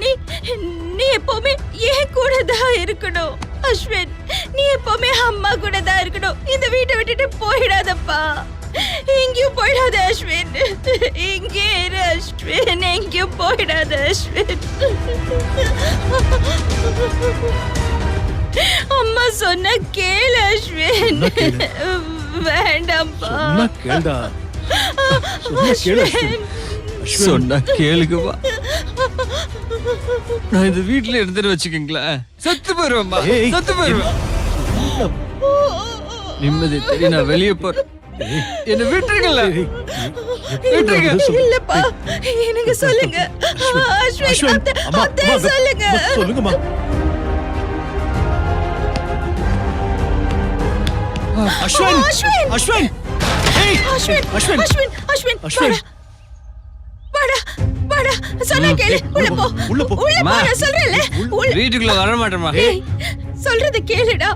நீ நீ எப்பவுமே என் கூட தான் இருக்கணும் அஸ்வின். நீ எப்பவுமே அம்மா கூட தான் இருக்கணும். இந்த வீட்டை விட்டுட்டு போயிடாதப்பா. எங்கேயும் போயிடாத அஸ்வின். இங்கே இரு அஸ்வின். எங்கேயும் போயிடாத அஸ்வின். அம்மா சொன்ன கேளு அஸ்வின். வேண்டாம்ப்பா. சொன்னா கேளுக்குவா. நான் இந்த வீட்டுல இருந்துட்டு வச்சுக்கீங்களேன், சத்து போயிருவேன்மா, சத்து போயிருவேன். நிம்மதி தெரிய நான் வெளியே போறேன். என்ன விட்டுருக்கல. இல்லப்பா, எனக்கு சொல்லுங்க அஸ்வின். அத்தை சொல்லுங்க. சொல்லுங்கம்மா. அஸ்வின் அஸ்வின் அஸ்வின் அஸ்வின் அஸ்வின் அஸ்வின் அஸ்வின் அஸ்வின் வாடா வாடா. சொன்னா கேளு. உள்ள போ. உள்ள போ. உள்ள போ. நான் சொல்றேன்ல. வீட்டுக்குள்ள வர மாட்டேமா. சொல்றது கேளுடா.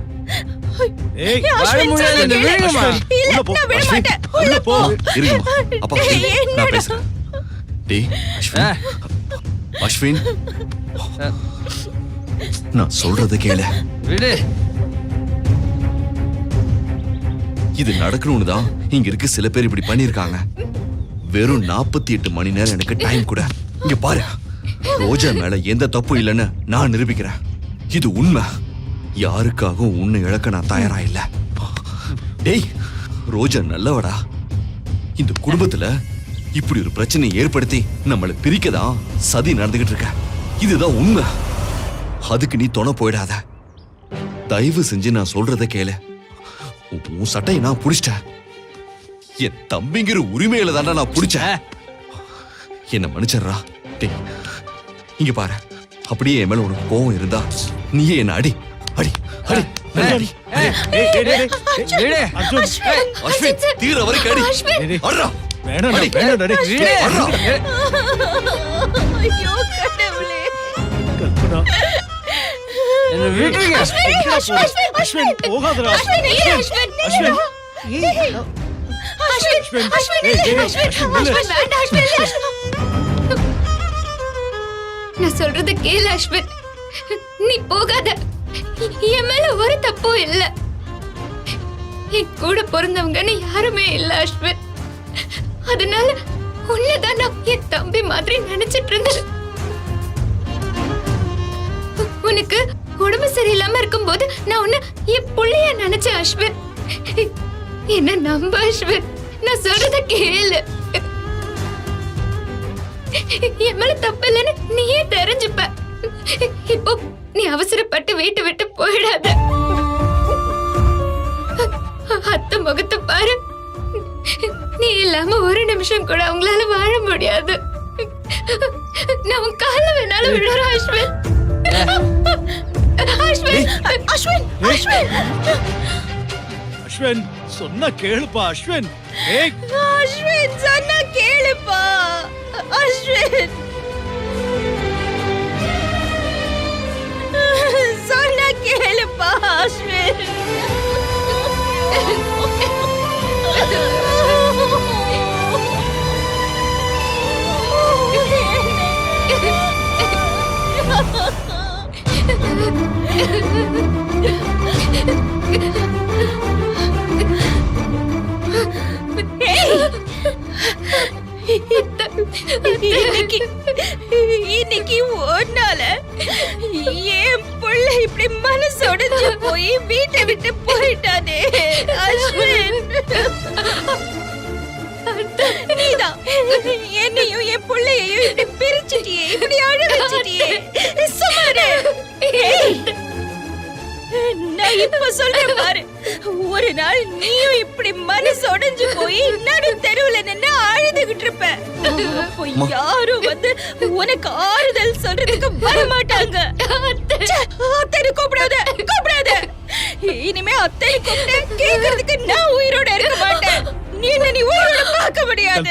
ஏய் வர முடியாது. இந்த வீடுமா. இல்ல நான் விட மாட்டேன். உள்ள போ. இருங்கம்மா. அப்பா நான் பேசுறேன். டேய் அஸ்வின், நான் சொல்றத கேளு. விடு. இது நடக்கணும்னு தான் இங்க இருக்க சில பேர் இப்படி பண்ணிருக்காங்க. வெறும் 48 மணி நேரம் எனக்கு டைம் கூட. இங்க பாரு, ரோஜா மேல எந்த தப்பு இல்லைன்னு நான் நிரூபிக்கிறேன். இது உண்மை. யாருக்காகவும் உன்னை இழக்க நான் தயாரா இல்ல. டேய், ரோஜா நல்லவடா. இந்த குடும்பத்துல இப்படி ஒரு பிரச்சனை ஏற்படுத்தி நம்மளை பிரிக்கதான் சதி நடந்துகிட்டு இருக்க. இதுதான் உண்மை. அதுக்கு நீ துணை போயிடாத. தயவு செஞ்சு நான் சொல்றத கேளு. உன் சட்டையை நான் புடிச்சிட்டேன். என் தம்பிங்கிற உரிமையில தாண்டா நான் புடிச்சேன். என்ன மன்னிச்சிடுறா. டேய், இங்க பாரு, அப்படியே என் மேல உனக்கு கோவம் இருந்தா நீயே என்ன அடி அடி அடி அடி. அஸ்வின், தீர வரைக்கும் அடி. அட்ரா. வேணாம் வேணாம். ஐயோ கடவுளே. கல்பனா, என்ன விட்டுருங்க. அஸ்வின் போகாதடா. அஸ்வின் அஸ்வின் அஸ்வின் நான் சொல்றது கேளு அஸ்வின். நீ போகாத. என் மேல ஒரு தப்பும் இல்ல. என் கூட பிறந்தவங்கன்னு யாருமே இல்ல அஸ்வின். அதனால உன்னதான் நான் என் தம்பி மாதிரி நினைச்சிட்டு இருந்தேன். உனக்கு உடம்பு சரியில்லாம இருக்கும்போது நான் உன்னை என் புள்ளைய நினைச்சேன் அஸ்வின். என்ன நம்ப அஸ்வின். நான் சொல்றத கேளு. என் மேல தப்பு இல்லைன்னு நீயே தெரிஞ்சுப்ப. இப்போ நீ அவசரப்பட்டு வீட்டை விட்டு போயிடாத. அத்தை முகத்தை பாரு. நீ இல்லாம ஒரு நிமிஷம் கூட அவங்களால வாழ முடியாது. நான் உன் கால வேணாலும் விடுறேன் அஸ்வின். அஸ்வின் அஸ்வின் அஸ்வின் அஸ்வின் சொன்னா கேளுப்பா. அஸ்வின், ஏய் அஸ்வின் சொன்னா கேளுப்பா. அஸ்வின் சொன்னா கேளுப்பா. அஸ்வின் இன்னைக்கு ஒன்னால என் புள்ள இப்படி மனசு உடைஞ்சு போய் வீட்டை விட்டு போயிட்டானே அஸ்வின். நீதான் என்னையும் என் புள்ளையையும் இப்படி பிரிச்சுட்டியே, இப்படி அழ வச்சுட்டியே. சுமாரு. நான் இப்ப சொல்றேன் பாரு. ஒரு நாள் நீயும் இப்படி மனசு உடைஞ்சு போய் நடு தெருவுல நின்னு அழுதுகிட்டு இருப்ப. அப்போ யாரும் வந்து உனக்கு ஆறுதல் சொல்றதுக்கு வரமாட்டாங்க. அத்தை கூப்பிடாத கூப்பிடாத. இனிமே அத்தை கூப்பிட்டு கேக்குறதுக்கு நான் உயிரோட இருக்க மாட்டேன். நீ உயிரோட பார்க்க முடியாது.